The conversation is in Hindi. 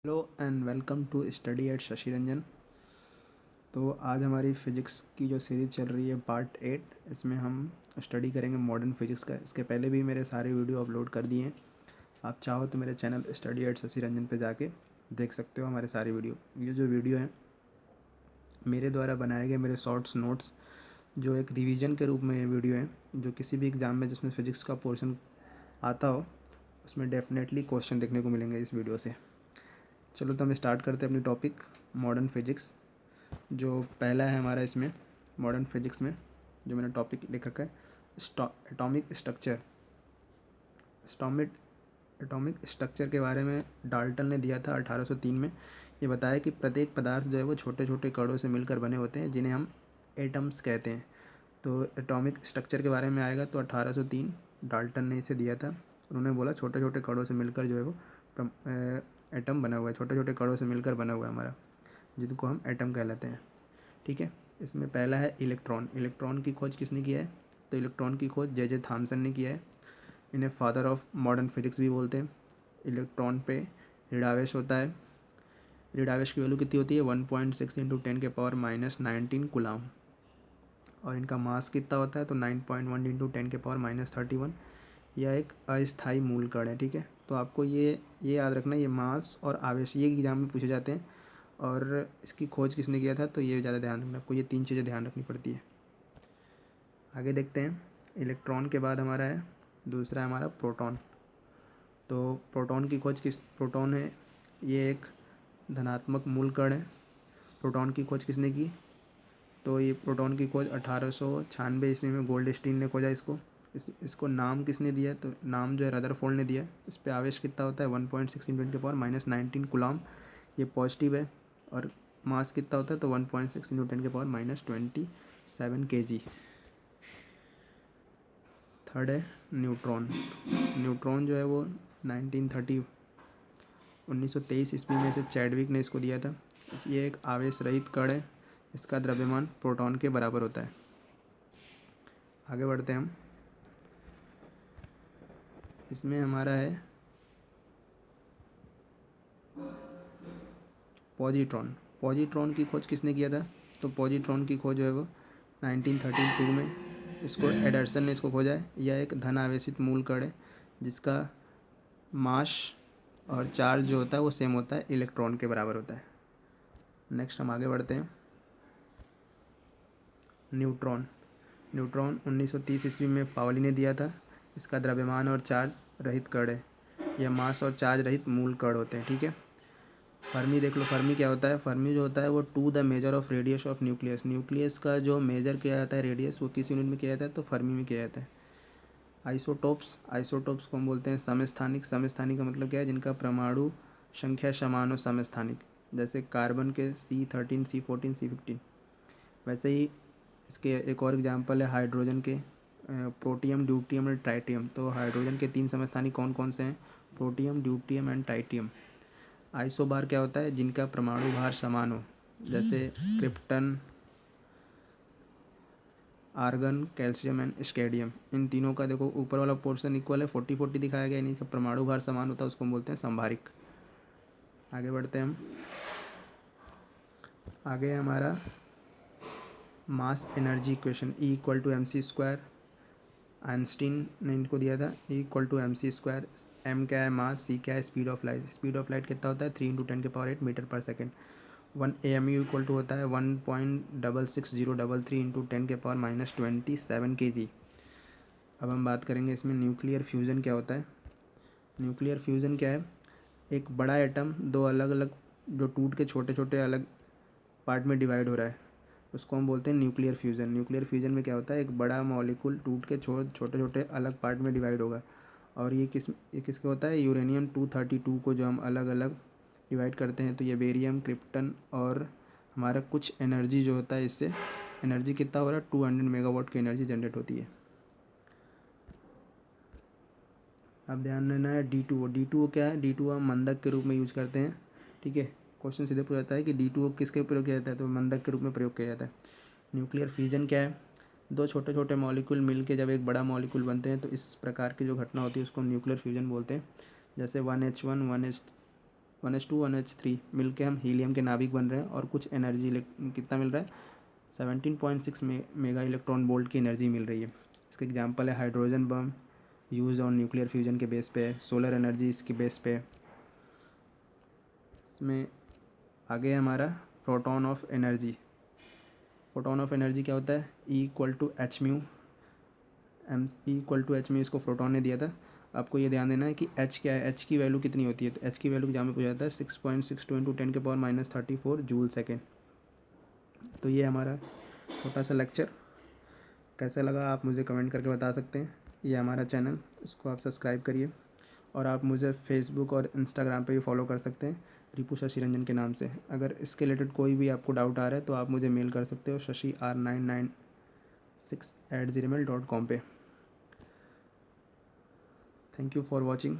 Hello and welcome to study at Shashi Ranjan. तो आज हमारी फ़िज़िक्स की जो सीरीज़ चल रही है पार्ट 8, इसमें हम स्टडी करेंगे मॉडर्न फिज़िक्स का। इसके पहले भी मेरे सारे वीडियो अपलोड कर दिए हैं। आप चाहो तो मेरे channel study at Shashi Ranjan पे जाके देख सकते हो हमारे सारे वीडियो। ये जो वीडियो हैं मेरे द्वारा बनाए गए मेरे शॉर्ट्स नोट्स, जो एक रिवीजन के रूप में ये वीडियो हैं, जो किसी भी एग्ज़ाम में जिसमें फ़िज़िक्स का पोर्शन आता हो उसमें डेफिनेटली क्वेश्चन देखने को मिलेंगे इस वीडियो से। चलो तो हम स्टार्ट करते हैं अपनी टॉपिक मॉडर्न फिज़िक्स। जो पहला है हमारा इसमें मॉडर्न फिज़िक्स में जो मैंने टॉपिक लिख रखा है एटॉमिक स्ट्रक्चर। एटॉमिक स्ट्रक्चर के बारे में डाल्टन ने दिया था 1803 में। ये बताया कि प्रत्येक पदार्थ जो है वो छोटे छोटे कणों से मिलकर बने होते हैं जिन्हें हम एटम्स कहते हैं। तो एटॉमिक स्ट्रक्चर के बारे में आएगा तो 1803 डाल्टन ने इसे दिया था। उन्होंने बोला छोटे छोटे कणों से मिलकर जो है वो एटम बना हुआ है, छोटे छोटे कणों से मिलकर बना हुआ है हमारा, जिनको हम एटम कहलाते हैं। ठीक है। इसमें पहला है इलेक्ट्रॉन। इलेक्ट्रॉन की खोज किसने किया है? तो इलेक्ट्रॉन की खोज जे थॉमसन ने किया है। इन्हें फादर ऑफ मॉडर्न फिजिक्स भी बोलते हैं। इलेक्ट्रॉन पे ऋणावेश होता है। ऋणावेश की वैल्यू कितनी होती है? 1.6 इंटू 10⁻⁻19 कूलाम। और इनका मास कितना होता है? तो 9.1 इंटू 10⁻31। यह एक अस्थायी मूल कण है। ठीक है। तो आपको ये याद रखना, ये मास और आवेश ये एग्जाम में पूछे जाते हैं। और इसकी खोज किसने किया था? तो ये ज़्यादा ध्यान रखना, आपको ये 3 चीज़ें ध्यान रखनी पड़ती है। आगे देखते हैं। इलेक्ट्रॉन के बाद हमारा है दूसरा है हमारा प्रोटॉन। तो प्रोटॉन की खोज प्रोटॉन है, ये एक धनात्मक मूल कण है। प्रोटॉन की खोज किसने की? तो ये प्रोटॉन की खोज 1896 ईस्वी में गोल्डस्टीन ने खोजा इसको। इसको नाम किसने दिया? तो नाम जो है रदरफोर्ड ने दिया। इस पर आवेश कितना होता है? 1.6 इंटू 10⁻⁻19 कूलाम। ये पॉजिटिव है। और मास कितना होता है? तो 1.6 इंटू 10⁻⁻27 kg। थर्ड है न्यूट्रॉन। न्यूट्रॉन जो है वो 1923 ईस्वी में से चैडविक ने इसको दिया था। ये एक आवेश रहित कण है। इसका द्रव्यमान प्रोटॉन के बराबर होता है। आगे बढ़ते हैं हम। इसमें हमारा है पॉजिट्रॉन। पॉजिट्रॉन की खोज किसने किया था? तो पॉजिट्रॉन की खोज जो है वो 1932 में इसको एडरसन ने इसको खोजा है। यह एक धन आवेशित मूल कण है जिसका मास और चार्ज जो होता है वो सेम होता है, इलेक्ट्रॉन के बराबर होता है। नेक्स्ट हम आगे बढ़ते हैं। न्यूट्रॉन। न्यूट्रॉन 1930 ईस्वी में पावली ने दिया था। इसका द्रव्यमान और चार्ज रहित कण है। यह मास और चार्ज रहित मूल कण होते हैं। ठीक है। फर्मी देख लो। फर्मी क्या होता है? फर्मी जो होता है वो to the measure of radius of nucleus. Nucleus का जो मेजर किया जाता है रेडियस, वो किस यूनिट में किया जाता है? तो फर्मी में किया जाता है। आइसोटोप्स। आइसोटोप्स को हम बोलते हैं समस्थानिक। समस्थानिक का मतलब क्या है? जिनका परमाणु संख्या समान हो, समस्थानिक। जैसे कार्बन के C13, C14, C15। वैसे ही इसके एक और एग्जांपल है हाइड्रोजन के, प्रोटियम, ड्यूटियम और ट्राइटियम। तो हाइड्रोजन के 3 समस्थानिक कौन कौन से हैं? Protium, deuterium and tritium. Isobar क्या होता है? जिनका परमाणु भार समान हो, जैसे krypton, argon, calcium and scandium. इन तीनों का देखो ऊपर वाला पोर्शन इक्वल है, 40-40 दिखाया गया। इन्हीं का परमाणु भार समान होता है, उसको हम बोलते हैं संभारिक। आगे बढ़ते हैं हम। आगे हमारा mass energy equation E = mc²। Einstein ने इनको दिया था E = mc²। m क्या है? मास। c क्या है? Speed of light. Speed of light कितना होता है? 3 × 10⁸ मीटर पर सेकेंड। 1 AMU इक्वल टू होता है 1.66033 इंटू 10⁻⁻27 kg। अब हम बात करेंगे इसमें न्यूक्लियर फ्यूज़न क्या होता है। न्यूक्लियर फ्यूज़न क्या है? एक बड़ा एटम दो अलग अलग जो टूट के छोटे छोटे अलग पार्ट में डिवाइड हो रहा है, उसको हम बोलते हैं न्यूक्लियर फ्यूज़न। न्यूक्लियर फ्यूज़न में क्या होता है? एक बड़ा मॉलिक्यूल टूट के छोटे छोटे अलग पार्ट में डिवाइड होगा। और ये किसका होता है? यूरेनियम 232 को जो हम अलग अलग डिवाइड करते हैं, तो ये बेरियम, क्रिप्टन और हमारा कुछ एनर्जी जो होता है, इससे एनर्जी कितना हो रहा है? 200 मेगावाट की एनर्जी जनरेट होती है। अब ध्यान देना है D2O। D2O क्या है? D2O हम मंदक के रूप में यूज करते हैं। ठीक है। क्वेश्चन सीधे पूछ जाता है कि D2O किसके प्रयोग किया जाता है? तो मंदक के रूप में प्रयोग किया जाता है। न्यूक्लियर फ्यूजन क्या है? दो छोटे छोटे मॉलिक्यूल मिलके जब एक बड़ा मॉलिक्यूल बनते हैं तो इस प्रकार की जो घटना होती है उसको हम न्यूक्लियर फ्यूजन बोलते हैं। जैसे 1H1 1s2 1h3 मिल के हम हीलियम के नाभिक बन रहे हैं और कुछ एनर्जी कितना मिल रहा है 17.6 मेगा इलेक्ट्रॉन वोल्ट की एनर्जी मिल रही है। इसके एग्जांपल है hydrogen bomb use on nuclear fusion के बेस पे, सोलर एनर्जी इसके बेस पे। इसमें आगे हमारा proton of energy. Photon of energy क्या होता है, E=h म्यू, E=h म्यू इसको प्रोटॉन ने दिया था। आपको ये ध्यान देना है कि h क्या है, h की वैल्यू कितनी होती है। तो h की वैल्यू जहाँ पे पूछा जाता है 6.62 × 10⁻34 जूल सेकेंड। तो ये हमारा छोटा सा लेक्चर कैसा लगा आप मुझे कमेंट करके बता सकते हैं। ये हमारा चैनल, इसको आप सब्सक्राइब करिए और आप मुझे फेसबुक और इंस्टाग्राम पे भी फॉलो कर सकते हैं रिपु शशि रंजन के नाम से। अगर इसके रिलेटेड कोई भी आपको डाउट आ रहा है तो आप मुझे मेल कर सकते हो shashi996@gmail.com पे। Thank you for watching.